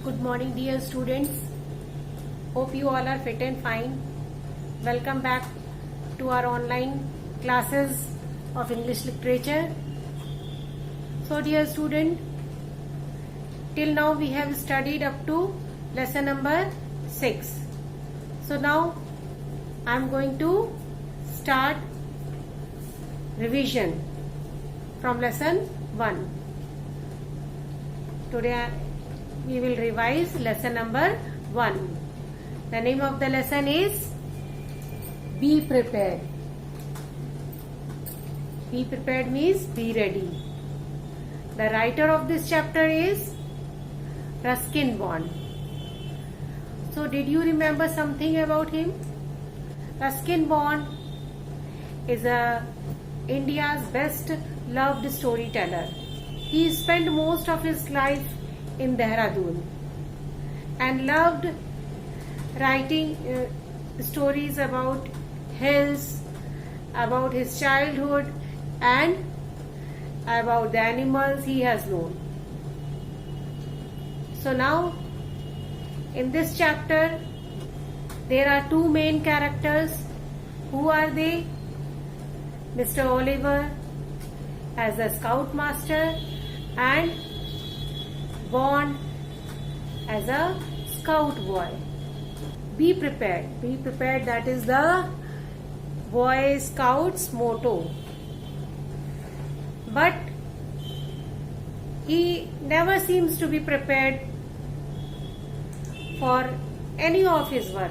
Good morning, dear students. Hope you all are fit and fine. Welcome back to our online classes of English literature. So, dear student, till now we have studied up to lesson number 6. So, now I am going to start revision from lesson 1. Today we will revise lesson number 1. The name of the lesson is Be Prepared. Be prepared means be ready. The writer of this chapter is Ruskin Bond. So did you remember something about him? Ruskin Bond is India's best loved storyteller. He spent most of his life in Dehradun and loved writing stories about hills, about his childhood and about the animals he has known. So now in this chapter there are two main characters. Who are they? Mr. Oliver as a scoutmaster and Bond as a scout boy. Be prepared. Be prepared, that is the Boy Scouts motto. But he never seems to be prepared for any of his work,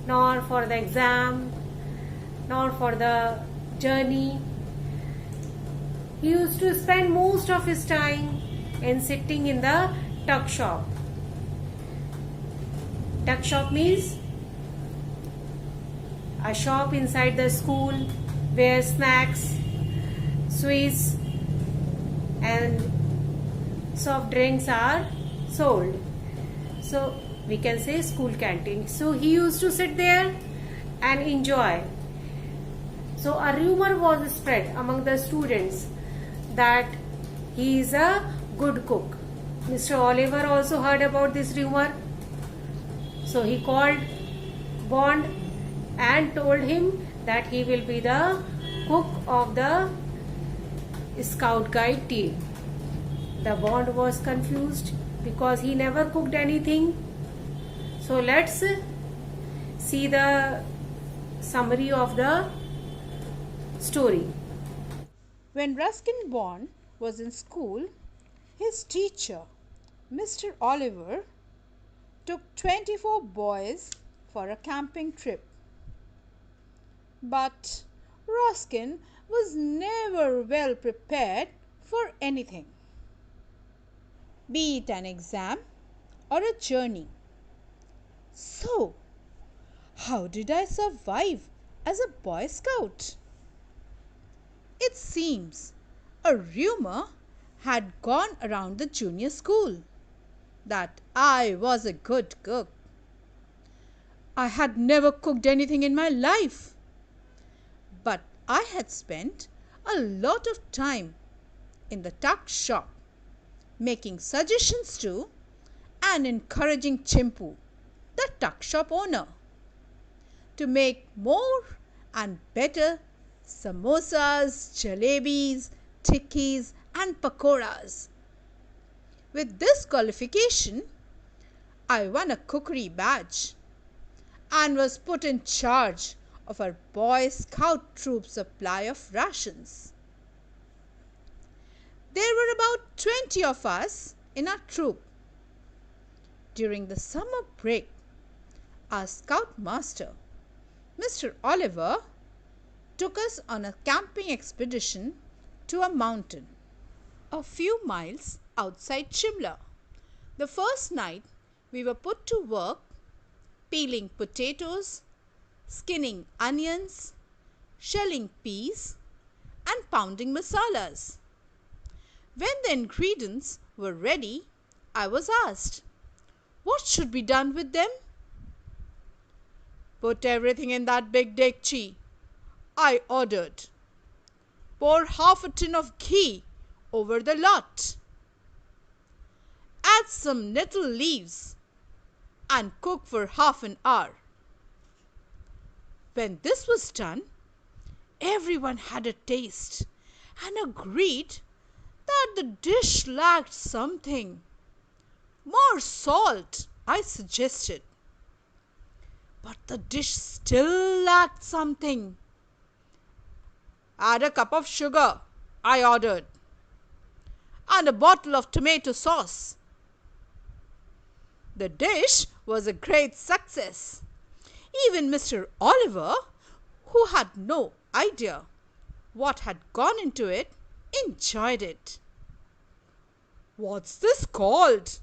nor for the exam, nor for the journey. He used to spend most of his time in sitting in the tuck shop. Tuck shop means a shop inside the school where snacks, sweets and soft drinks are sold. So we can say school canteen. So he used to sit there and enjoy. So a rumor was spread among the students that he is a good cook. Mr. Oliver also heard about this rumor. So he called Bond and told him that he will be the cook of the Scout Guide team. The Bond was confused because he never cooked anything. So let's see the summary of the story. When Ruskin Bond was in school, his teacher, Mr. Oliver, took 24 boys for a camping trip. But Ruskin was never well prepared for anything, be it an exam or a journey. So, how did I survive as a Boy Scout? It seems a rumor had gone around the junior school that I was a good cook. I had never cooked anything in my life, but I had spent a lot of time in the tuck shop making suggestions to and encouraging Chimpu, the tuck shop owner, to make more and better samosas, jalebis, tikkis and pakoras. With this qualification, I won a cookery badge and was put in charge of our Boy Scout troop supply of rations. There were about 20 of us in our troop. During the summer break, our scoutmaster, Mr. Oliver, took us on a camping expedition to a mountain a few miles outside Shimla. The first night we were put to work peeling potatoes, skinning onions, shelling peas and pounding masalas. When the ingredients were ready, I was asked, what should be done with them? Put everything in that big dekchi, I ordered. Pour half a tin of ghee over the lot. add some nettle leaves, and cook for half an hour. When this was done, everyone had a taste and agreed that the dish lacked something. More salt, I suggested. But the dish still lacked something. Add a cup of sugar, I ordered, and a bottle of tomato sauce. The dish was a great success. Even Mr. Oliver, who had no idea what had gone into it, enjoyed it. "What's this called?"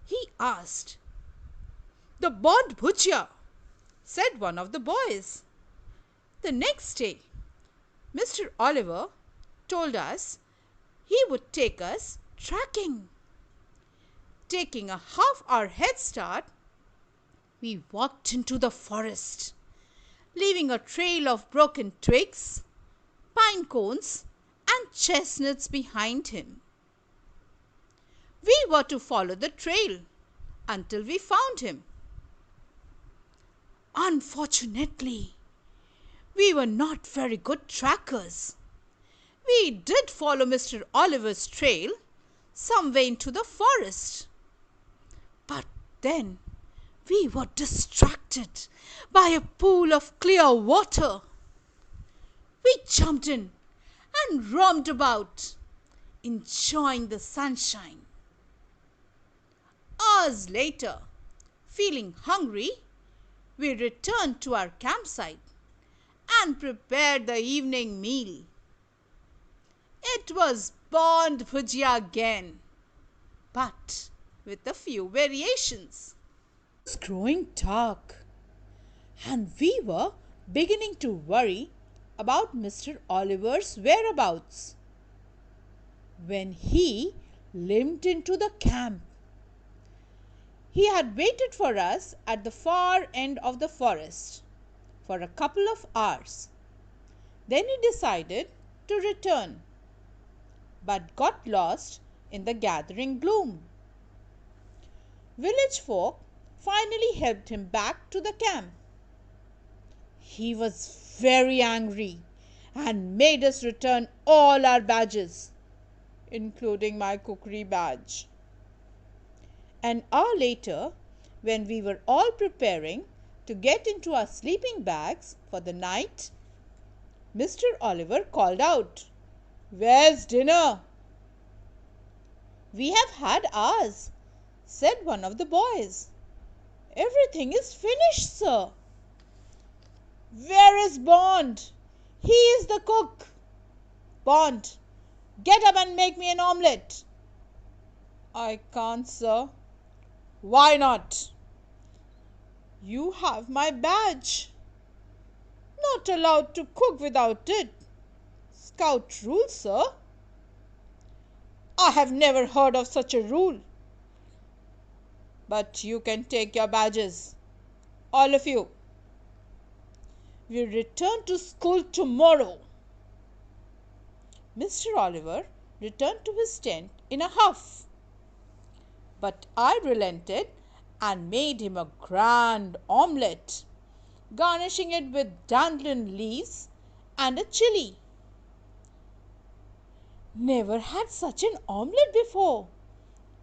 he asked. "The Bond Bhujia," said one of the boys. The next day, Mr. Oliver told us he would take us trekking. Taking a half-hour head start, we walked into the forest, leaving a trail of broken twigs, pine cones, and chestnuts behind him. We were to follow the trail until we found him. Unfortunately, we were not very good trackers. We did follow Mr. Oliver's trail some way into the forest. But then we were distracted by a pool of clear water. We jumped in and roamed about, enjoying the sunshine. Hours later, feeling hungry, we returned to our campsite and prepared the evening meal. It was Bond Bhujia again, but with a few variations. It was growing dark, and we were beginning to worry about Mr. Oliver's whereabouts when he limped into the camp. He had waited for us at the far end of the forest for a couple of hours. Then he decided to return, but got lost in the gathering gloom. Village folk finally helped him back to the camp. He was very angry and made us return all our badges, including my cookery badge. An hour later, when we were all preparing to get into our sleeping bags for the night, Mr. Oliver called out, "Where's dinner?" "We have had ours," said one of the boys. "Everything is finished, sir." "Where is Bond? He is the cook. Bond, get up and make me an omelette." "I can't, sir." "Why not?" "You have my badge." "Not allowed to cook without it. Scout rule, sir." "I have never heard of such a rule. But you can take your badges, all of you. We return to school tomorrow." Mr. Oliver returned to his tent in a huff, but I relented and made him a grand omelette, garnishing it with dandelion leaves and a chili. "Never had such an omelette before,"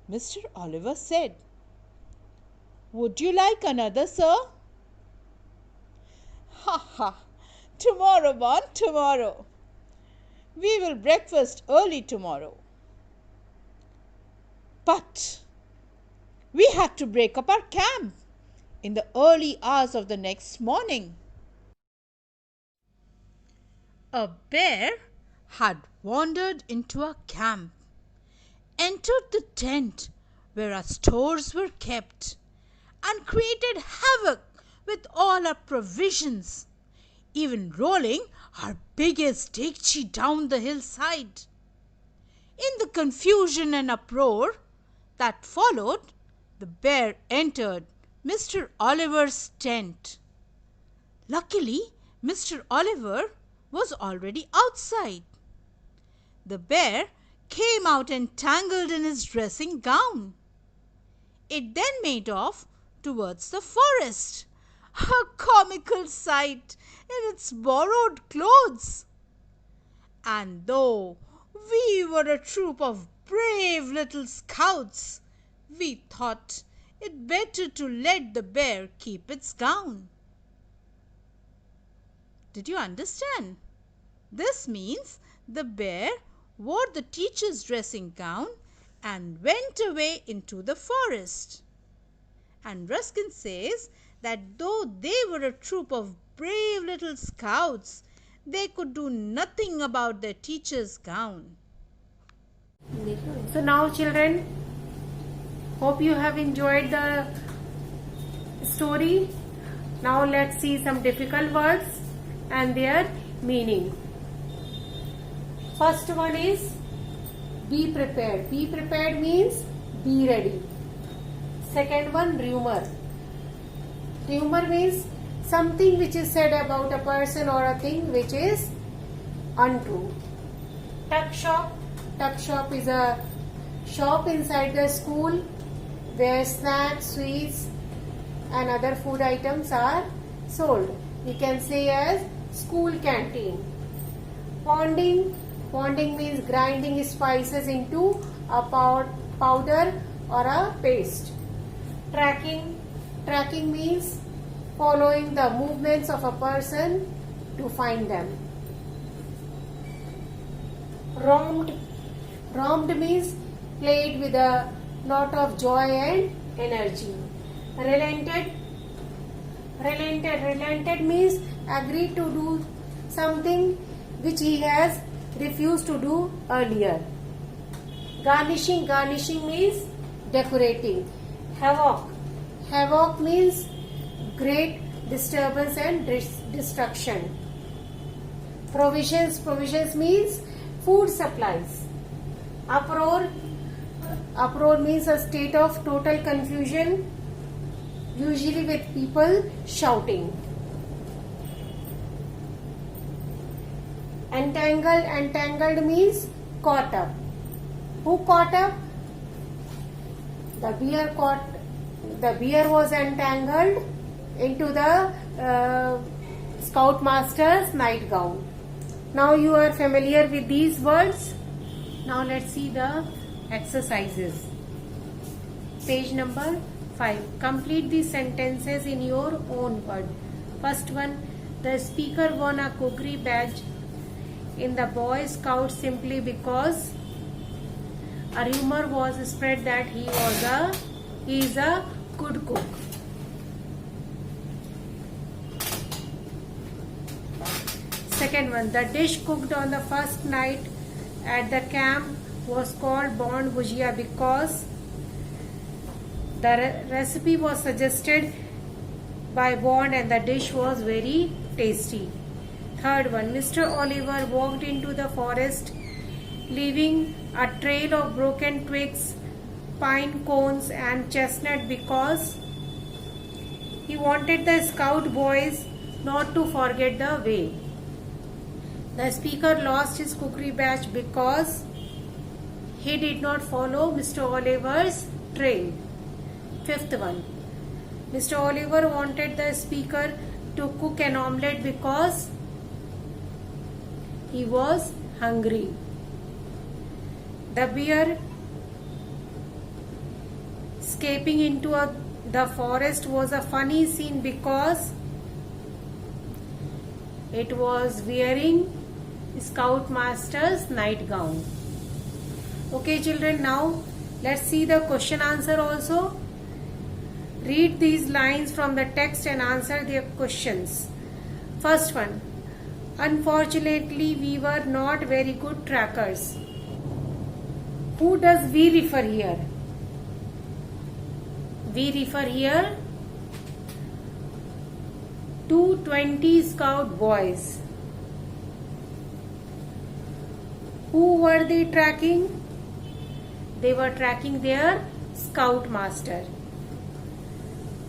Mr. Oliver said. "Would you like another, sir?" "Ha ha! Tomorrow, Bon, tomorrow. We will breakfast early tomorrow." But we had to break up our camp in the early hours of the next morning. A bear had wandered into our camp, entered the tent where our stores were kept, and created havoc with all our provisions, even rolling our biggest dekchi down the hillside. In the confusion and uproar that followed, the bear entered Mr. Oliver's tent. Luckily, Mr. Oliver was already outside. The bear came out entangled in his dressing gown. It then made off towards the forest, a comical sight in its borrowed clothes. And though we were a troop of brave little scouts, we thought it better to let the bear keep its gown. Did you understand? This means the bear wore the teacher's dressing gown and went away into the forest. And Ruskin says that though they were a troop of brave little scouts, they could do nothing about their teacher's gown. So now children, hope you have enjoyed the story. Now let's see some difficult words and their meaning. First one is be prepared. Be prepared means be ready. Second one, rumor. Rumor means something which is said about a person or a thing which is untrue. Tuck shop. Tuck shop is a shop inside the school where snacks, sweets and other food items are sold. We can say as school canteen. Ponding. Ponding means grinding spices into a powder or a paste. Tracking. Tracking means following the movements of a person to find them. Romped. Romped means played with a lot of joy and energy. Relented. Relented means agreed to do something which he has refused to do earlier. Garnishing. Garnishing means decorating. Havoc. Havoc means great disturbance and destruction. Provisions. Provisions means food supplies. Uproar. Uproar means a state of total confusion, usually with people shouting. Entangle. Entangled means caught up. Who caught up? The bear caught. The bear was entangled into the scoutmaster's nightgown. Now you are familiar with these words. Now let's see the exercises. Page number 5. Complete these sentences in your own word. First one, the speaker won a cookery badge in the Boy Scouts simply because a rumor was spread that he is a good cook. Second one, the dish cooked on the first night at the camp was called Bond Bhujia because the recipe was suggested by Bond and the dish was very tasty. Third one, Mr. Oliver walked into the forest leaving a trail of broken twigs, pine cones and chestnut because he wanted the scout boys not to forget the way. The speaker lost his cookery badge because he did not follow Mr. Oliver's trail. Fifth one, Mr. Oliver wanted the speaker to cook an omelette because he was hungry. The bear escaping into the forest was a funny scene because it was wearing Scoutmaster's nightgown. Okay children, now let's see the question answer also. Read these lines from the text and answer their questions. First one, unfortunately we were not very good trackers. Who does we refer here? We refer here to 20 scout boys. Who were they tracking? They were tracking their scoutmaster.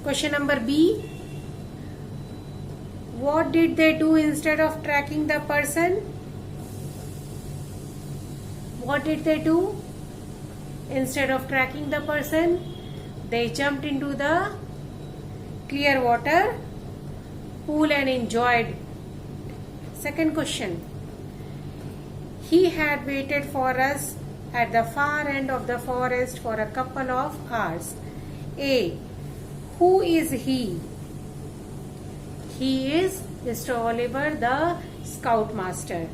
Question number B. What did they do instead of tracking the person? What did they do instead of tracking the person? They jumped into the clear water pool and enjoyed. Second question. He had waited for us at the far end of the forest for a couple of hours. A. Who is he? He is Mr. Oliver, the scoutmaster.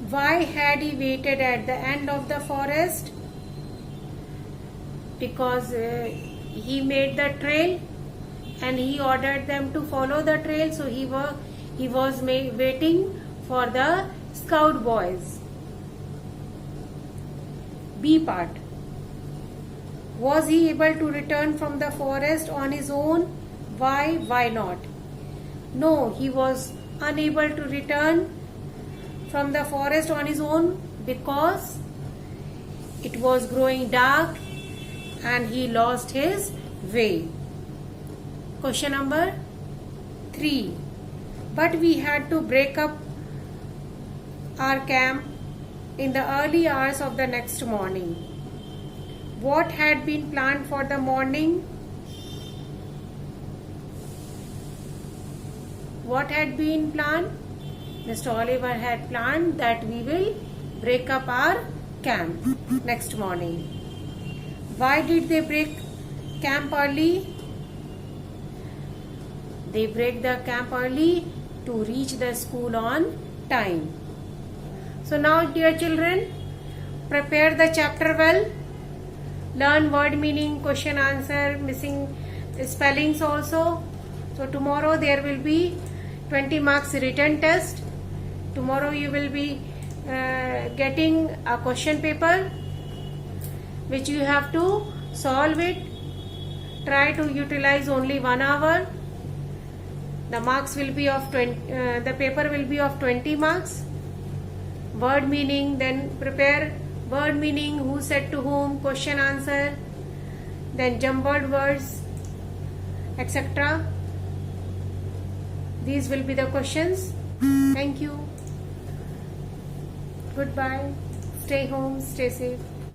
Why had he waited at the end of the forest? Because he made the trail and he ordered them to follow the trail, so he was waiting for the scout boys. B part. Was he able to return from the forest on his own? Why? Why not? No, he was unable to return from the forest on his own because it was growing dark and he lost his way. Question number 3. But we had to break up our camp in the early hours of the next morning. What had been planned for the morning? What had been planned? Mr. Oliver had planned that we will break up our camp next morning. Why did they break camp early? They break the camp early to reach the school on time. So now, dear children, prepare the chapter well. Learn word meaning, question answer, missing spellings also. So tomorrow there will be 20 marks written test. Tomorrow you will be getting a question paper which you have to solve it. Try to utilize only 1 hour. The marks will be of 20. The paper will be of 20 marks. Word meaning, then prepare word meaning, who said to whom, question answer, then jumbled words, etc. These will be the questions. Thank you. Goodbye. Stay home, stay safe.